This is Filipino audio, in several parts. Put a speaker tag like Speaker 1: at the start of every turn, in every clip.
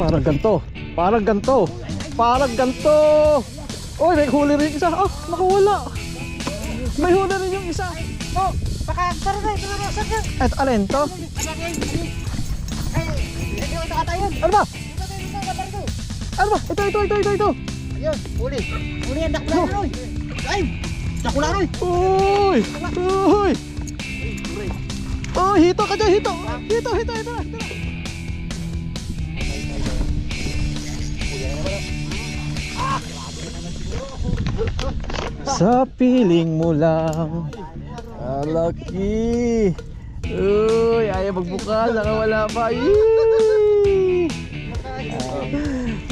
Speaker 1: Parang ganto. Parang ganto. Parang ganto. Oy, may huli rin isa. Oh, nakawala. May huli rin yung isa. Oh,
Speaker 2: Baka, sarang
Speaker 1: eto, alin to? Ano ba? Ano ba? Ito.
Speaker 2: Ayun, huli. Huli ang dakularoy. Ay, dakularoy.
Speaker 1: Uy! Uy! Oh, hito ka dyan, hito! Hito. Sa piling mo lang. Laki! Uy, ayaw magbukal, nakawala pa.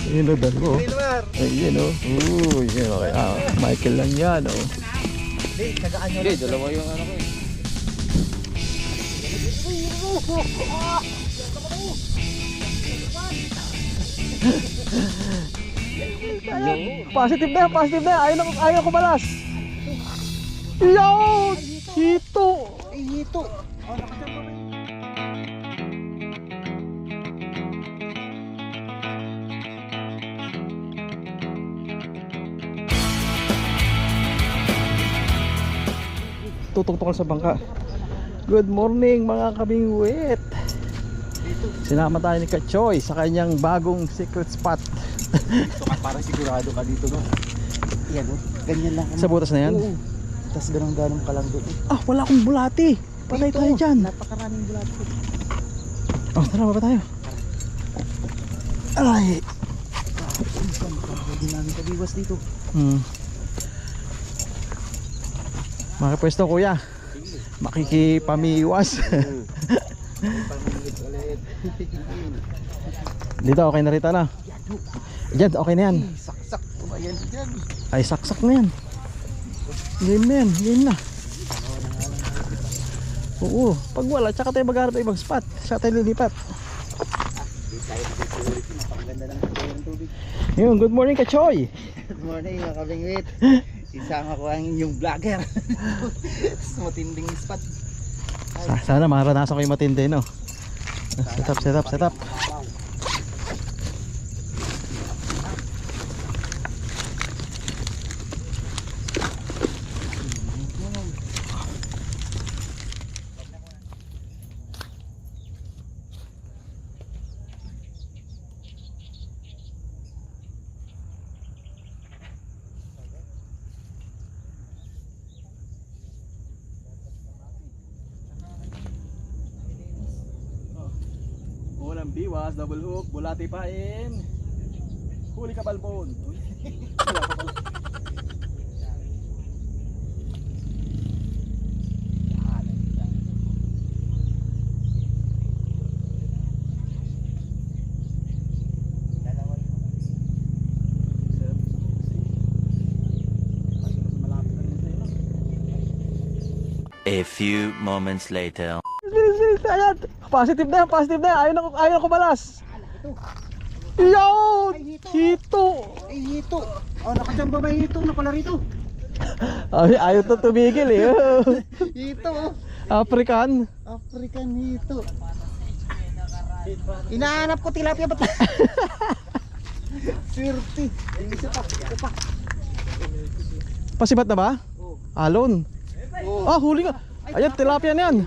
Speaker 1: Ayun o, dalo. Ayun o. Uy, yun o. Michael lang yan o.
Speaker 3: Hindi, dalawa yung ano ko eh.
Speaker 1: Positive na yan. Ayaw ko balas. Yun! Hito!
Speaker 2: Ay, hito.
Speaker 1: Tutungtungkol sa bangka. Good morning mga kabingwit. Sinama tayo ni Kachoy sa kanyang bagong secret spot.
Speaker 2: Parang sigurado ka dito, no? Yan, no? Ganyan lang.
Speaker 1: Sa butas na yan?
Speaker 2: Oo. Tapos ganun ka lang doon.
Speaker 1: Ah, wala akong bulati. Patay tayo dyan.
Speaker 2: Napakaraming bulati.
Speaker 1: Oh, tara, baba tayo. Ay.
Speaker 2: Hindi namin kabiwas dito.
Speaker 1: Makipwesto kuya. Makikipamiwas. Dito okay na rito na. Diyan okay na yan.
Speaker 2: Saksak. Tumayan dyan.
Speaker 1: Ay saksak na yan. Game na. Oo, pag wala tsaka tayo magharap ng ibang spot. Tsaka tayo lilipat.
Speaker 2: Napakaganda lang ng tubig.
Speaker 1: Yun, good morning Kachoy.
Speaker 2: Good morning mga kabingwit. Isama ko ang inyong vlogger. Sa matinding spot.
Speaker 1: Sana maranasan ko yung matindi, no? Set up. Walang biwas, double hook, bulati pain. Huli ka balbon.
Speaker 4: A few moments later.
Speaker 1: Ayan, positive na yan. Ayaw ko balas. Yun! Hito!
Speaker 2: Ay, hito. Oh, nakachamba ba hito? Napala rito.
Speaker 1: Ay, ayaw to tumigil eh.
Speaker 2: Hito, oh.
Speaker 1: African.
Speaker 2: African hito. Inahanap ko tilapia ba? Swerte. Isa pa.
Speaker 1: Pasibat na ba? Alon.
Speaker 2: Oh.
Speaker 1: Ah, huli ka. Ayan, tilapia na yan.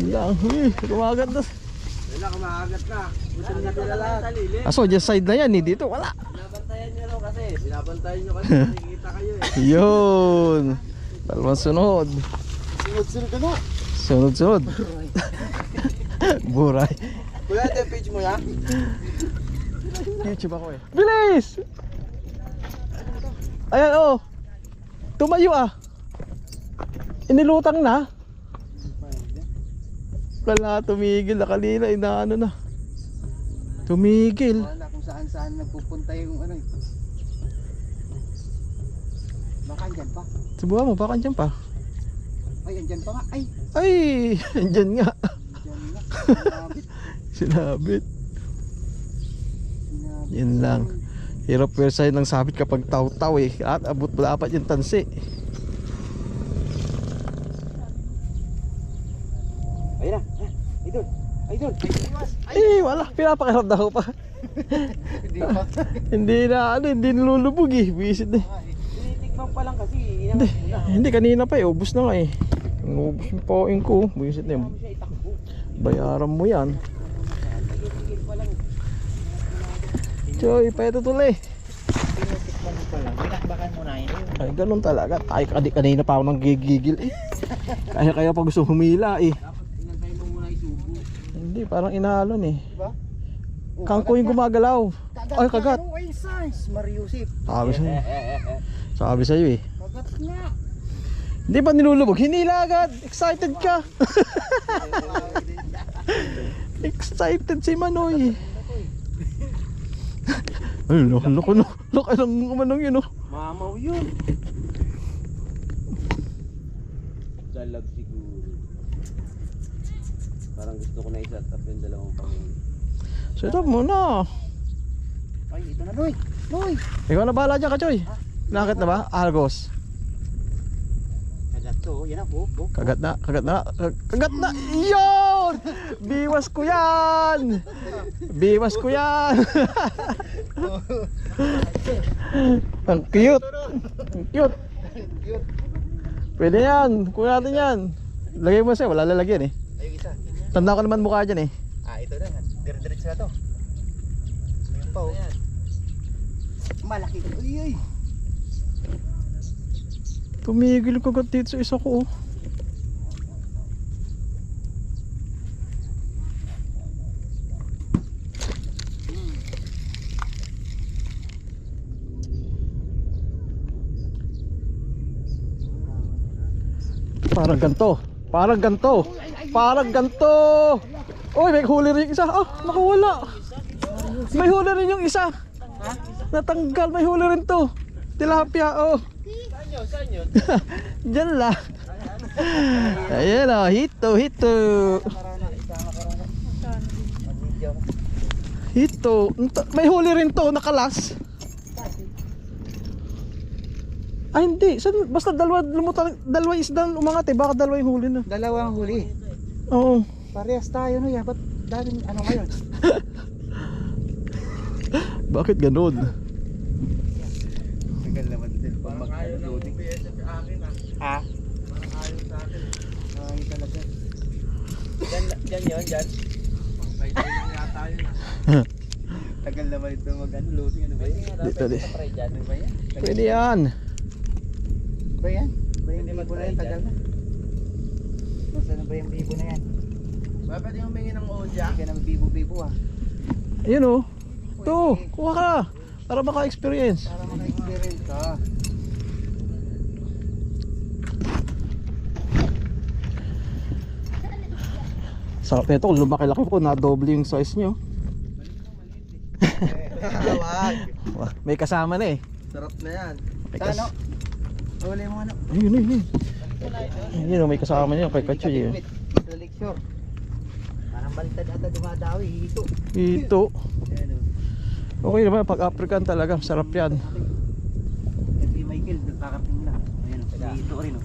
Speaker 1: Lang, kumagat na.
Speaker 2: Wala, kumahagat na. Gusto niya kilala.
Speaker 1: Aso, dyan side na yan eh. Dito, wala.
Speaker 2: Binabantayan nyo kasi. Nakikita kayo eh.
Speaker 1: Yun. Dalawang sunod.
Speaker 2: Sunod-sunod ano?
Speaker 1: Sunod. Buray.
Speaker 2: Kuya, ito yung page mo ya?
Speaker 1: YouTube ako eh. Bilis! Ayan, oh. Tumayo ah. Inilutang na. Wala, tumigil na kanina. Inaano na. Tumigil.
Speaker 2: Wala kung saan nagpupunta yung ano eh. Baka andyan pa.
Speaker 1: Subukan mo, baka andyan pa.
Speaker 2: Ay, andyan pa nga. Ay,
Speaker 1: Ay, andyan nga.
Speaker 2: andyan na. Sinabit.
Speaker 1: Sinabit.
Speaker 2: Sinabit.
Speaker 1: Yan lang. Hirap pwersahin ng sabit kapag taw-taw eh. At abot dapat yung tansi.
Speaker 2: Ayun na. Ito. Idol,
Speaker 1: Wala, pinapakiram daw pa.
Speaker 2: Hindi pa.
Speaker 1: Hindi na, hindi nilulubog eh. Visit eh.
Speaker 2: Tinitikman pa lang kasi.
Speaker 1: Hindi, kanina pa eh. Ubus na nga eh. Ubus yung pauin ko. Visit na yun. Bayaran mo yan. Choy, pa ito tuloy.
Speaker 2: Tinitikman pa lang. Pinakbakan mo na yun.
Speaker 1: Ay, ganun talaga. Ay, kanina pa ako nang gigigil eh. Kaya pa gusto humila eh.
Speaker 2: Dapat inantay mo muna isubo.
Speaker 1: Hindi, parang inaalon eh.
Speaker 2: Diba?
Speaker 1: Kangko yung gumagalaw. Ay, kagat.
Speaker 2: Ay, size. Mariusip.
Speaker 1: Sabi sa'yo eh.
Speaker 2: Kagat nga.
Speaker 1: Hindi ba nilulubog? Hinila agad. Excited ka. Excited si Manoy. Ay, loko lang manong yun oh.
Speaker 2: Mamaw yun. Dalag siguro. Parang gusto ko na i-set up yung dalawang pamilya.
Speaker 1: Set up muna.
Speaker 2: Ay, ito na, Noy. Noy!
Speaker 1: Ikaw na bahala dyan, Kachoy. Nakit na ba? Argos.
Speaker 2: Kagat to. Yan ako.
Speaker 1: Kagat na. Kagat na. Yun! Biwas ko yan! Biwas ko yan! Ang cute! Ang cute! Pwede yan. Kuha natin yan. Lagay mo sa'yo. Wala lalagyan eh.
Speaker 2: Ayun isa.
Speaker 1: Tanda ko naman mukha dyan eh.
Speaker 2: Ito na. Dire-diretso na to. Ayun pa oh. Malaki. Uy.
Speaker 1: Tumigil ko agad dito sa isa ko oh. Parang ganto. Uy, may huli rin yung isa. Nakawala. May huli rin yung isa. Natanggal, may huli rin to. Tilapia, oh.
Speaker 2: Saan yun?
Speaker 1: Diyan lang. Ayan oh, hito. Hito. May huli rin to, nakalas. Ay hindi, basta dalawa isda umangat eh, baka dalawa yung huli na.
Speaker 2: Dalawang huli.
Speaker 1: Oo.
Speaker 2: Parehas tayo no ya. Ba't daming ano ngayon?
Speaker 1: Bakit ganun?
Speaker 2: Tagal naman din pag mag-loading. Ha? Ay talaga. Diyan yun, dyan. Tagal naman ito mag-loading. Ano ba yan?
Speaker 1: Dito di.
Speaker 2: Ano ba yan?
Speaker 1: Pwede yan.
Speaker 2: Ba yan? Ba yung bibo na yan? Tagal na. Saan ba yung bibo na yan? Pwede yung humingi ng odya? Hindi ka naman bibo-bibo ah.
Speaker 1: Ayun oh. Ito, kuha ka. Para maka-experience.
Speaker 2: Para maka-experience ka.
Speaker 1: Sarap nito, kung lumaki-laki po, na-double yung size nyo. May kasama na eh.
Speaker 2: Sarap na yan.
Speaker 1: May
Speaker 2: Ano? Huli mo ano?
Speaker 1: Ayun. Ayun, may kasama niya kay Kachoy eh.
Speaker 2: Ito lecture. Parang baliktad ata dumadawi.
Speaker 1: Ito.
Speaker 2: Ayan o.
Speaker 1: Okay naman, pag African talaga, sarap yan.
Speaker 2: Kay Michael, nagkakarating na. Ayan o. Ito rin o.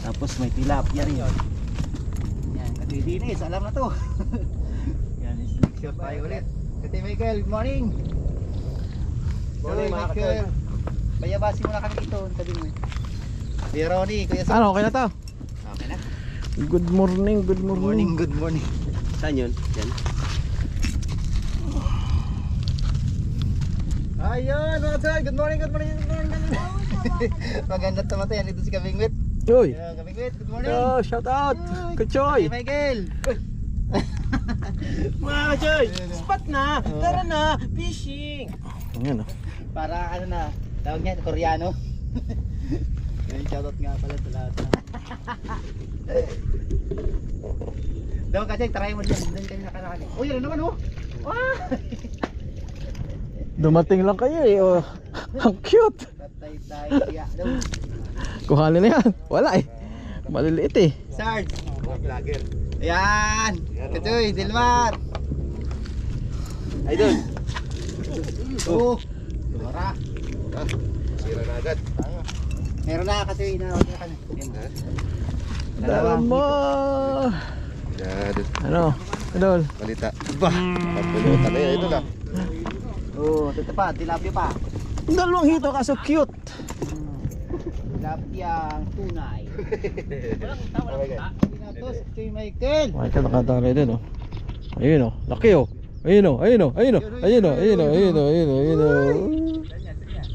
Speaker 2: Tapos may tilapia rin. Yan. Kasi Dinis, alam na to. Yan, is lecture tayo ulit. Kasi Michael, good morning. Morning Michael. Bayabasi mo na kami dito. Sabi mo eh. Kuya Ronnie, Kuya Sam.
Speaker 1: Ano, okay na to?
Speaker 2: Okay na.
Speaker 1: Good morning.
Speaker 2: Good morning. Saan yun? Yan. Ayun, mga sir. Good morning. Maganda tamatay. Yan ito si Kabingwit.
Speaker 1: Uy!
Speaker 2: Kabingwit, good morning.
Speaker 1: Yo, shout out! Kachoy!
Speaker 2: Hey, Michael.
Speaker 3: Mga Kachoy, spot na! Tara na! Fishing!
Speaker 1: Ayan oh.
Speaker 2: Para ano na, tawag niya, Koreano. Yan, shoutout nga pala sa lahat. Daw kasi, try mo dyan. Doon kami nakalakali. Uy, yan naman oh!
Speaker 1: Dumating lang kayo eh. Oh. Ang cute!
Speaker 2: Patay tayo siya.
Speaker 1: Kuhanin na yan. Wala eh. Maliliit eh.
Speaker 2: Sarge! Vlogger. Ayan! Kachoy, Dilmar! Idol! Oh! Tumara!
Speaker 3: Sira na agad.
Speaker 2: Meron na kasi na.
Speaker 1: Dama! Ano? Idol.
Speaker 5: Balita. Bah, pagpulutan na yan. Ito na.
Speaker 2: Oo, ito pa, tilapia pa.
Speaker 1: Dalawang hito kaso cute.
Speaker 2: Tilapia ang tunay. Ito si Kuya Michael.
Speaker 1: Michael nakatali din oh. Ayun oh, laki oh. Ayun oh, ayun oh, ayun oh, ayun oh, ayun oh, ayun oh, ayun oh, ayun oh.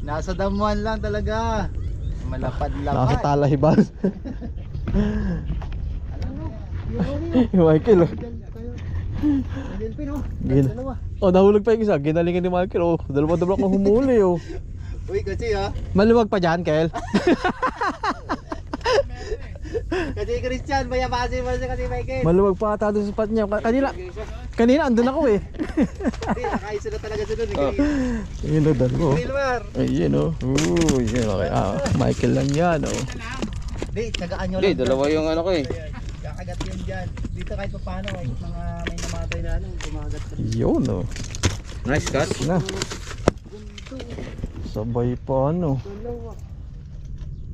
Speaker 2: Nasa damuhan lang talaga. Malapad-lapad.
Speaker 1: Nakakitalahiban. Yung Michael oh.
Speaker 2: Delphin oh.
Speaker 1: Gin.
Speaker 2: Dalawa.
Speaker 1: Oh, nahulog pa yung isa. Ginalingan ni Michael oh. Dalawa-dalawa kang humuli oh.
Speaker 2: Uy, kasi ha.
Speaker 1: Maluwag pa dyan, Kel.
Speaker 2: Kasi Christian, mayabasin mo siya kasi Michael.
Speaker 1: Maluwag pa ata doon sa spot niya. Kanina andun ako eh.
Speaker 2: Hindi, nakaisa na talaga siya doon.
Speaker 1: Ayun oh, dalawa oh.
Speaker 2: Wilmar.
Speaker 1: Ayun oh. Yun okay. Ah, Michael lang yan oh.
Speaker 2: Hindi, tagaan nyo lang.
Speaker 5: Hindi, dalawa yung ano ko eh.
Speaker 2: Kakagat yun dyan. Dito kahit pa paano, kahit mga may namatay na ano, gumagat ka.
Speaker 1: Yun oh.
Speaker 5: Nice cut.
Speaker 1: Na. Sabay pa ano.
Speaker 2: Dalawa.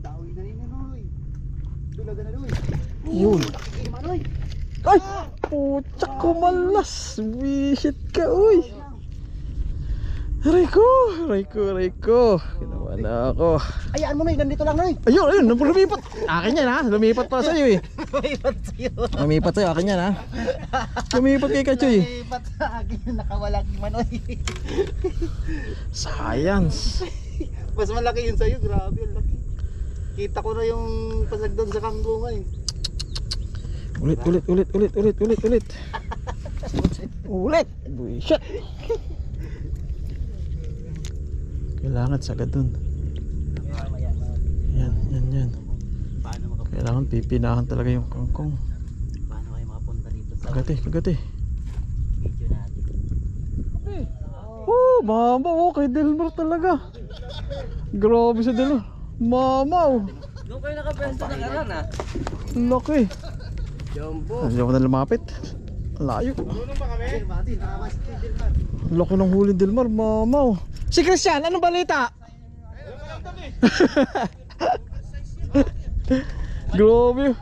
Speaker 2: Dawi na rin Noy. Dulaga na Noy.
Speaker 1: Yun.
Speaker 2: Sige Manoy.
Speaker 1: Ay! Putsak kumalas. Wisit ka uy. Aray ko. Ginawa na ako.
Speaker 2: Ayaan mo Noy, nandito lang Noy.
Speaker 1: Ayun, lumipat. Akin yan ha. Lumipat pa sa'yo eh.
Speaker 2: Lumipat sa'yo.
Speaker 1: Lumipat sa'yo, akin yan ha. Lumipat kay Kachoy.
Speaker 2: Lumipat sa akin, nakawalang Manoy.
Speaker 1: Science.
Speaker 2: Mas malaki yun sa'yo, grabe, ang laki. Kita ko na yung pasag doon sa kangkungan eh.
Speaker 1: Ulit. Ulit. Buisit. Kailangan sagad dun. Yan.
Speaker 2: Paano makapunta?
Speaker 1: Kailangan pipinahan talaga yung kangkong.
Speaker 2: Paano kayo makapunta dito sa
Speaker 1: Kagati.
Speaker 2: video natin?
Speaker 1: Oh, mama oh, kay Delmar talaga. Grabe sa Delmar. Mama oh.
Speaker 3: Doon kayo nakapesto na karan ah.
Speaker 1: Laki.
Speaker 3: Jumbo.
Speaker 1: Hindi ako na lumapit. Layo.
Speaker 2: Mati, nakawas si Dilman.
Speaker 1: Laki ng huli Delmar, mama oh. Si Christian, anong balita? Grabe.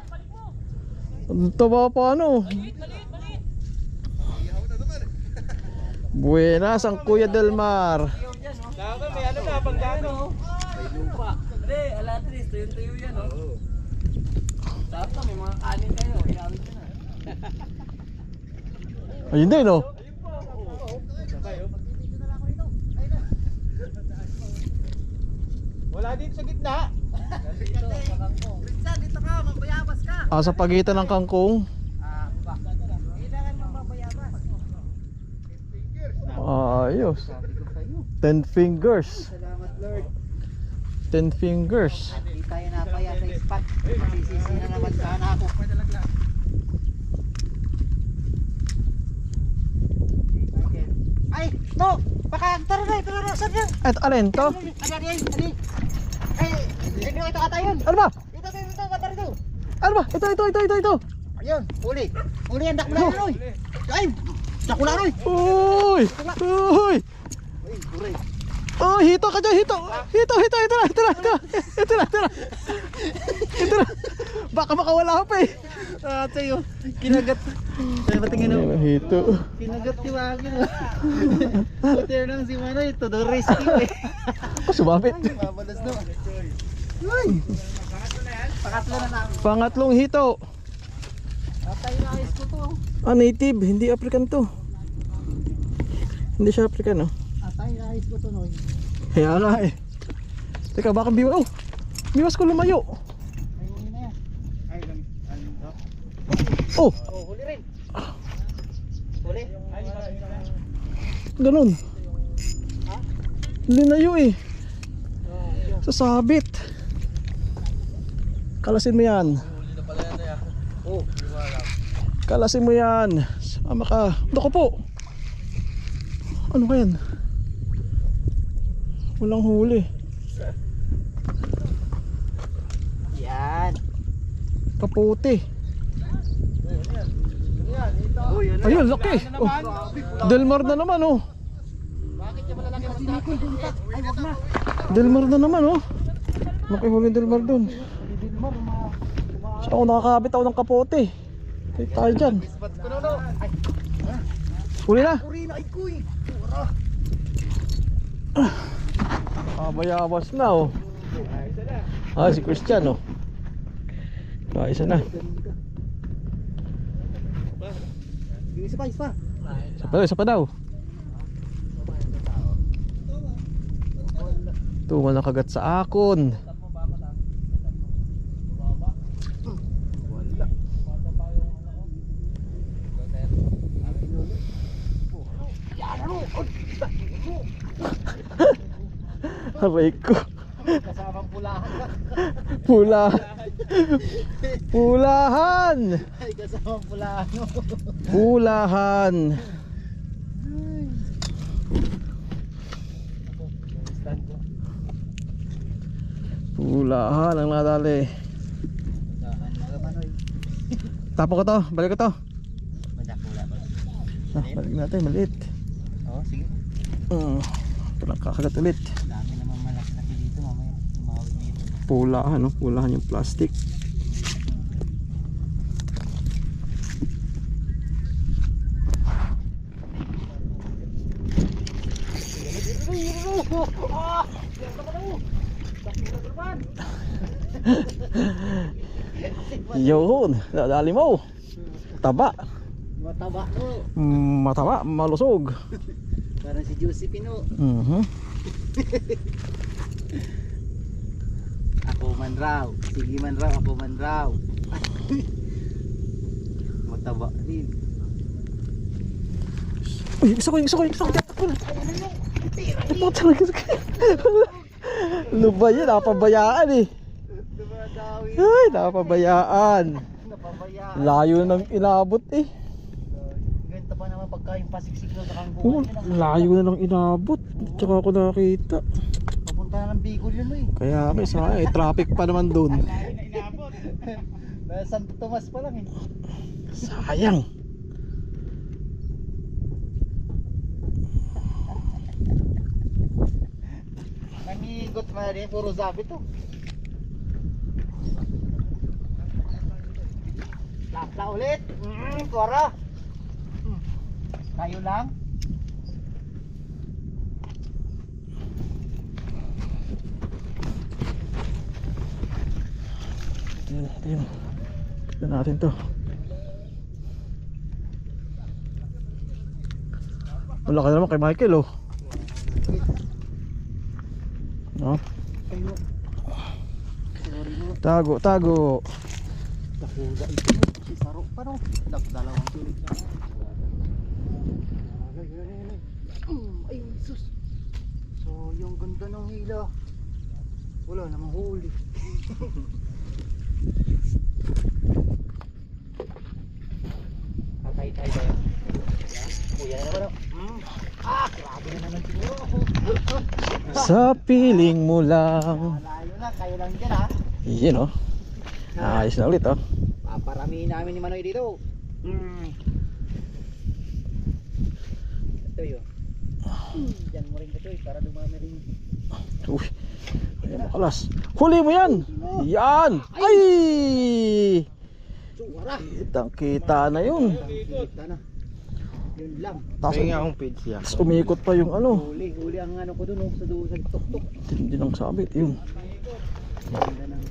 Speaker 1: Ang taba pa ano. Buenas ang Kuya Delmar.
Speaker 3: Gago, may ano na, panggago. May lupa. Hindi, alatris, tuyo yan oh. Tapos may mga kanin kayo, iawit nyo na.
Speaker 1: Ayun din oh.
Speaker 3: Wala dito sa gitna.
Speaker 2: Christian, dito ka, magbayabas ka.
Speaker 1: Sa pagitan ng kangkong.
Speaker 2: Kailangan mong magbayabas.
Speaker 1: Ayos.
Speaker 2: Sabi ko sa'yo.
Speaker 1: 10 fingers.
Speaker 2: Salamat Lord.
Speaker 1: 10 fingers.
Speaker 2: Hindi tayo napaya sa spot. Masisisi na naman sana ako. Ay, to! Baka, tara na, saan yan?
Speaker 1: At alin to?
Speaker 2: Ano? Ay, ito ata yun.
Speaker 1: Ano ba?
Speaker 2: Ito, kata rito.
Speaker 1: Ano ba? Ito.
Speaker 2: Ayun, huli. Huli ang dakula na, Roy. Ay, dakula, Roy.
Speaker 1: Uy!
Speaker 2: Uy, buray.
Speaker 1: Oh, hito ka dyan, hito na. Baka makawala pa eh.
Speaker 2: Sa'yo, kinagat. Sa'yo patingin o.
Speaker 1: Hito.
Speaker 2: Kinagat yung akin. Putir lang si Manoy, to the rescue eh.
Speaker 1: Sumapit.
Speaker 2: Mabalas no. Uy! Pangatlo na namin.
Speaker 1: Pangatlong hito.
Speaker 2: Atay na ayos ko to.
Speaker 1: Native, hindi African to. Hindi siya African oh.
Speaker 2: Atay na ayos ko to, Noy.
Speaker 1: Kaya nga eh. Teka, baka biwas. Oh, biwas ko lumayo.
Speaker 2: Ay, huli na yan. Ay,
Speaker 1: Oh,
Speaker 2: oh, huli rin. Huli?
Speaker 1: ganun. Linayo eh. Sasabit. Kalasin mo yan. Kalasin mo yan. Sama ka. Dako po. Ano ka yan? Walang huli.
Speaker 2: Yan.
Speaker 1: Kaputi.
Speaker 2: Oh, yun na.
Speaker 1: Ayun, laki. Oh, Delmar na naman oh.
Speaker 2: Bakit yung malalaki ang dati? Ay, wag na.
Speaker 1: Delmar na naman oh. Laki huli Delmar dun.
Speaker 2: Dilmar,
Speaker 1: So ako nakakabit ako ng kapote. Kaya tayo dyan.
Speaker 2: Spot ko no. Ay,
Speaker 1: Huli na.
Speaker 2: uri na. Ay, kuy. Ura.
Speaker 1: Bayabas na oh. Si Christian oh. Isa na.
Speaker 2: Isa pa.
Speaker 1: Isa pa daw. Ito wala kagat sa akon. Aray ko.
Speaker 2: Kasamang pulahan ka.
Speaker 1: Pulahan.
Speaker 2: Ay, kasamang pulahan mo.
Speaker 1: Pulahan. Pulahan ang nadali. Tapo ko to, balik ko to. Balik natin, maliit.
Speaker 2: Oo, sige.
Speaker 1: Ito lang kakagat ulit.
Speaker 2: Dami naman malaki-laki dito mamaya. Umawit dito.
Speaker 1: Pulahan, no? Pulahan yung plastic. Yun, nadali mo. Taba.
Speaker 2: Mataba no.
Speaker 1: Mataba, malusog.
Speaker 2: Parang si Josephine no. Ako man raw. Sige man raw, ako man raw. Mataba din.
Speaker 1: Uy, isa ko. Ito talaga. Ano ba yan? Napabayaan eh.
Speaker 2: Dumadawi.
Speaker 1: Ay, napabayaan.
Speaker 2: Napabayaan.
Speaker 1: Layo nang inabot eh.
Speaker 2: Ganito pa naman pagka yung pasiksik na sa
Speaker 1: Oh,
Speaker 2: kanggungan.
Speaker 1: layo na nang inabot. Tsaka ako nakita.
Speaker 2: Papunta na ng Bicol yun eh.
Speaker 1: Kaya may sayang eh, traffic pa naman doon.
Speaker 2: Nasa Santo Tomas pa lang eh.
Speaker 1: Sayang.
Speaker 2: Nangigot pa rin, puro zabi to. Lapla ulit. Kora. Kayo lang.
Speaker 1: Tingnan. Tignan natin to. Wala ka naman kay Michael oh. No?
Speaker 2: Kayo. Sorry mo.
Speaker 1: Tago.
Speaker 2: Nakuha ito. Si Saro pa no. Dalawang tulig siya. Ay, sus. So, yung ganda ng hila. Wala namang huli. Patay tayo. Kuya na naman. Grabe na naman siguro.
Speaker 1: Sa piling mo lang.
Speaker 2: Malayo na, kayo lang dyan ha.
Speaker 1: Yun oh. Ayos na ulit oh.
Speaker 2: Paparamihin namin ni Manoy dito. Ito yun. Diyan mo rin ito para dumami rin.
Speaker 1: Uy. Ay, makalas. Huli mo yan. Yan. Ay.
Speaker 2: Suwara.
Speaker 1: Kita na yun.
Speaker 2: Kita na. Yun lang.
Speaker 1: Tapos
Speaker 5: akong page yan.
Speaker 1: umikot pa yung ano.
Speaker 2: Huli ang ano ko dun oh, sa doon sa tuk-tuk.
Speaker 1: Hindi nang sabit yun.
Speaker 2: Ganda ng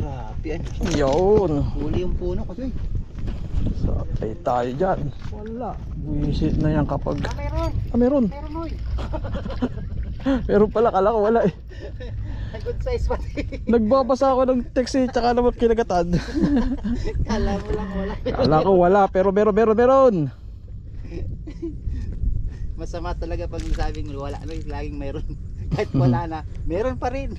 Speaker 2: grabe yan.
Speaker 1: Yun.
Speaker 2: Huli yung puno kasi.
Speaker 1: Sabay tayo dyan. Wala. Buisit na yan kapag...
Speaker 2: Meron.
Speaker 1: Meron.
Speaker 2: Meron Noy.
Speaker 1: Meron pala. Kala ko wala eh.
Speaker 2: Good size pati.
Speaker 1: Nagbabasa ako ng text eh. Tsaka naman kinagatan.
Speaker 2: Kala mo lang wala.
Speaker 1: Kala ko wala. Pero meron.
Speaker 2: Masama talaga pag sabing wala Noy. Laging meron. Kahit wala na. Meron pa rin.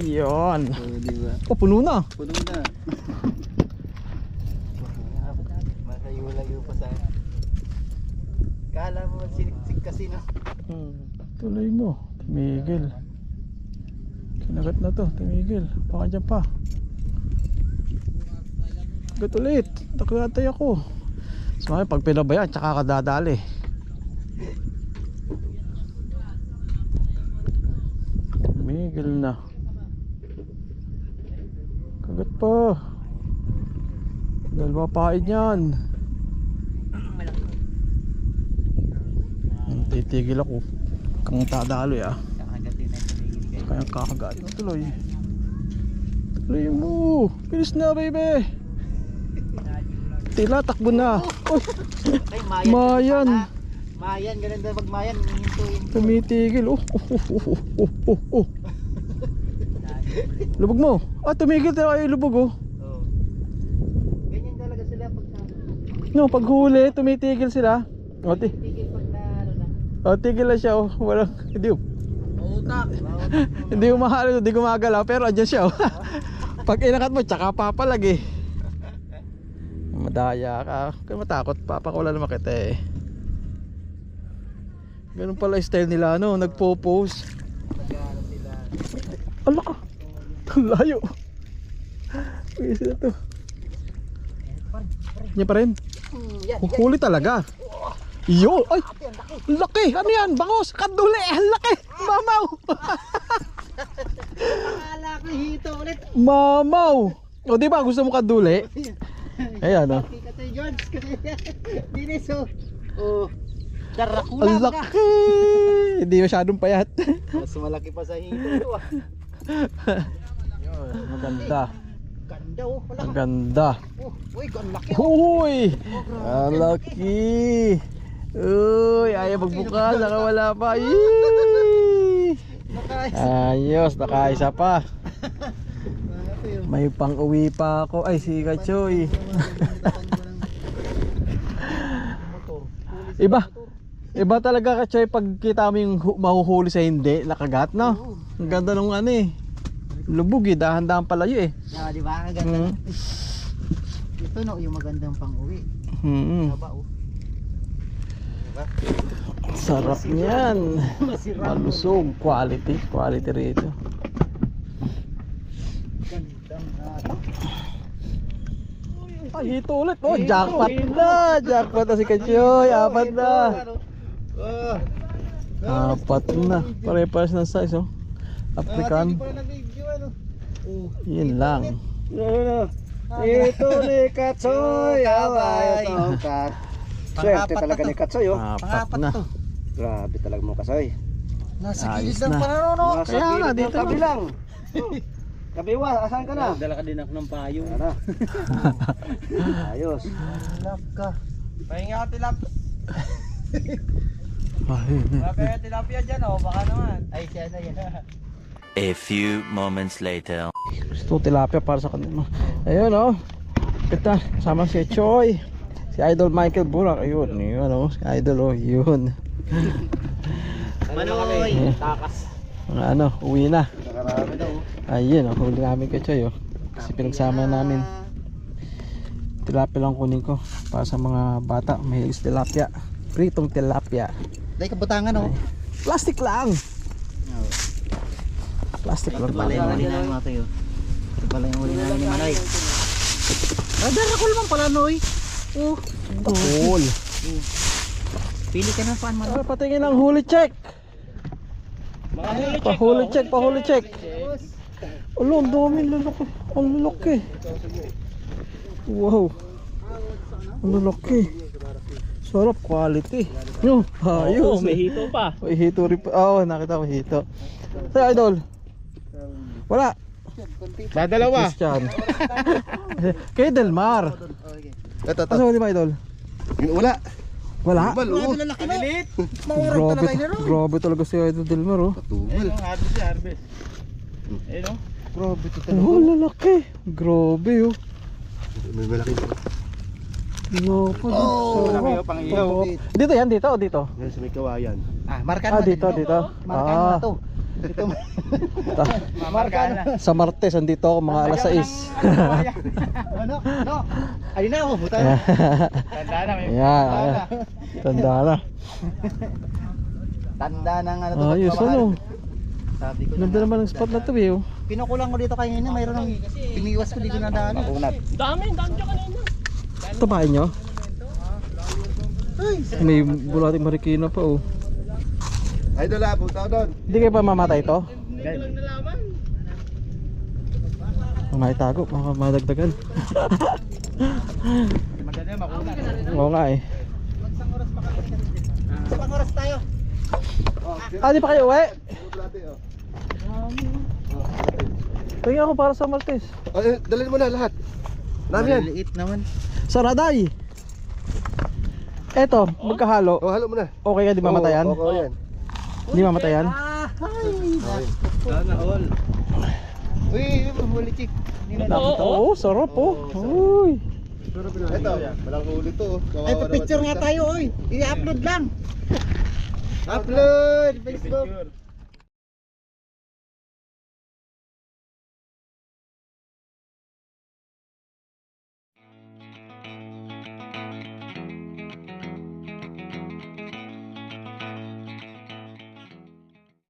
Speaker 1: Yun.
Speaker 2: Diba?
Speaker 1: Oh, puno na.
Speaker 2: Puno na. Malayo-layo pa sa... Kala mo siniksik kasi na.
Speaker 1: Tuloy mo. Tumigil. Kinagat na to. Tumigil. Baka dyan pa. Kagat ulit. Nakatay ako. So pag pinabayan, tsaka kadadali. Tumigil na. Bakit pa? Dahil mapain yan. Titigil ako. Kung tadaloy ah.
Speaker 2: Kakagatin na tumigil kayo.
Speaker 1: Kaya kakagain na tuloy. Tuloy mo. Bilis na baby. Tila, takbo na. Uy,
Speaker 2: Ay,
Speaker 1: Mayan.
Speaker 2: Mayan, ganun daw pag Mayan. Hinto.
Speaker 1: tumitigil. Lubog mo. Ah, tumigil tayo ay lubog oh.
Speaker 2: Oh. Ganyan talaga sila pagka
Speaker 1: No, pag huli, tumitigil sila. O,
Speaker 2: tigil pag na ano na.
Speaker 1: o tigil na siya oh. Walang, hindi oh. Hindi umahalo, hindi gumagalaw, pero andyan siya oh. Pag inakat mo, tsaka papalag eh. Madaya ka. Kaya matakot, papakawala naman kita eh. Ganun pala yung style nila, no? Nagpo-pose.
Speaker 2: Nag-ano sila.
Speaker 1: Ala ka! Ang layo! Uy, sila to. Yan pa rin. Huli talaga. Yo! Ay! Laki! Ano yan? Bangos! Kaduli! Ang laki! Mamaw!
Speaker 2: Akala ko hito ulit.
Speaker 1: Mamaw! O diba gusto mo kaduli? Ayan o.
Speaker 2: Kika tayo George. Dinis oh. Oh. Darakula
Speaker 1: Ang laki! Hindi masyadong payat.
Speaker 2: Mas malaki pa sa hito ito ah.
Speaker 1: Maganda.
Speaker 2: Ganda oh. Wala
Speaker 1: Ang
Speaker 2: ka.
Speaker 1: ganda.
Speaker 2: Oh, uy, ang laki.
Speaker 1: Uy! Ang laki! Uy! Ayaw magbukas. Saka wala pa. Yee! Ayos! Nakaisa pa. May pang uwi pa ako. Ay, si Kachoy. Iba. Iba talaga Kachoy pag kita mo yung mahuhuli sa hindi, nakagat no? Ang ganda nung ano eh. Lubog eh, dahan-dahan palayo eh.
Speaker 2: Ah, di ba? Ang ganda.
Speaker 1: Mm.
Speaker 2: Ito no, yung magandang pang-uwi. Haba oh. Diba?
Speaker 1: Sarap niyan. Malusog, quality rito.
Speaker 2: Gandang
Speaker 1: Ay, hito ulit. Oh, jackpot na. Jackpot na si Kachoy. Apat na. Apat na. Pare-pares ng size oh. African. Yun lang.
Speaker 2: Ito ni Katsoy. Away. Swerte talaga ni Katsoy oh.
Speaker 1: Apat na.
Speaker 5: Grabe talaga mo Kasoy.
Speaker 2: Nasa
Speaker 1: Ayos
Speaker 2: gilid ng
Speaker 1: na.
Speaker 2: pananono.
Speaker 1: Kaya nga, dito
Speaker 5: Tabi
Speaker 1: lang.
Speaker 5: lang. Kabiwa, asan ka na?
Speaker 3: Dala ka din ako ng payong.
Speaker 5: Ano? Ayos.
Speaker 2: Laka.
Speaker 3: Pahinga ka tilap.
Speaker 1: Ayun.
Speaker 3: Kaya tilapia dyan oh, baka naman.
Speaker 2: Ay, siya na yan.
Speaker 4: A few moments later.
Speaker 1: Gusto tilapia para sa kanila. Ayun oh. Kita, kasama si Choy. Si Idol Michael Burak. Ayun, yun oh. Si Idol oh, yun.
Speaker 2: Manoy.
Speaker 3: Takas.
Speaker 1: Mga ano, uwi na.
Speaker 5: Nakarami daw.
Speaker 1: Ayun oh, huli namin kay Choy oh. Kasi pinagsama namin. Tilapia lang kunin ko para sa mga bata. Mahilig sa tilapia. Pritong tilapia.
Speaker 2: Dahil kabutangan oh.
Speaker 1: Plastic lang. Plastic lang.
Speaker 2: Ito pala yung huli namin mga tayo. Ito pala yung huli namin ni Manoy. Darakul man pala Noy. Oh.
Speaker 1: Cool.
Speaker 2: Pili ka na paan Manoy.
Speaker 1: Patingin ang huli check. Pahuli check, pahuli check. Ulo, ang dami lalaki. Ang lalaki. Wow. Ang lalaki. Sarap, quality. Yo, ayos.
Speaker 3: May hito pa.
Speaker 1: May hito rin pa. Oo, nakita ko hito. Sa'yo, Idol. Wala.
Speaker 5: Dadalawa.
Speaker 1: Christian. Kay Delmar.
Speaker 5: Ito, ito.
Speaker 1: Asa di ba, Idol?
Speaker 5: Wala.
Speaker 1: Wala?
Speaker 5: Balo.
Speaker 2: Lalaki no.
Speaker 1: Grabe talaga si Idol Delmar oh.
Speaker 5: Tumal.
Speaker 3: Harvest ya, harvest. Eh no?
Speaker 5: Grabe ito
Speaker 1: Oh, lalaki. Grabe oh.
Speaker 5: May malaki.
Speaker 1: Lopod.
Speaker 3: Malaki oh, pang ihaw.
Speaker 1: Dito yan, dito o dito?
Speaker 5: Yan sa may kawayan.
Speaker 2: Ah, markan
Speaker 1: Ah,
Speaker 2: mo.
Speaker 1: dito, dito.
Speaker 2: Markan mo na to. Ito.
Speaker 3: Mamarka na.
Speaker 1: Sa Martes, andito ako mga alas 6.
Speaker 2: Ano? No. Ayun na oh, buta.
Speaker 3: Tanda na may.
Speaker 1: Ayan, ayan. Tanda na.
Speaker 2: Tanda ng ano to.
Speaker 1: Ayos
Speaker 2: pagmamahal.
Speaker 1: ano.
Speaker 2: Sabi ko
Speaker 1: Ganda naman ang spot na to eh. Oh.
Speaker 2: Pinukulang ko dito kanina, mayroon ng piniwas ko dito na daan.
Speaker 5: Makunat.
Speaker 3: Dami dyan kanina.
Speaker 1: Tabahin nyo. May bulating marikina pa oh.
Speaker 5: Idol ah, punta doon.
Speaker 1: Hindi kayo pa mamatay to? Maitago, madagdagan.
Speaker 2: Maganda yung makunan.
Speaker 1: Oo nga eh.
Speaker 2: Sa pang oras tayo.
Speaker 1: Di pa kayo uwi?
Speaker 5: Dati, oh.
Speaker 1: Tingin ako para sa Martes.
Speaker 5: Dalhin mo na lahat. Dami yan.
Speaker 2: Maliliit naman.
Speaker 1: Saraday. Eto, magkahalo.
Speaker 5: Oh, halo mo na.
Speaker 1: Okay ka, di mamatayan?
Speaker 5: Oo, yan.
Speaker 1: Di mamatayan?
Speaker 2: Sana all. Uy, huli chick.
Speaker 1: Oo, sarap oh. Uy.
Speaker 5: Ito, walang huli to.
Speaker 2: Ay, pa-picture nga tayo, oy. I-upload lang. Upload! Facebook!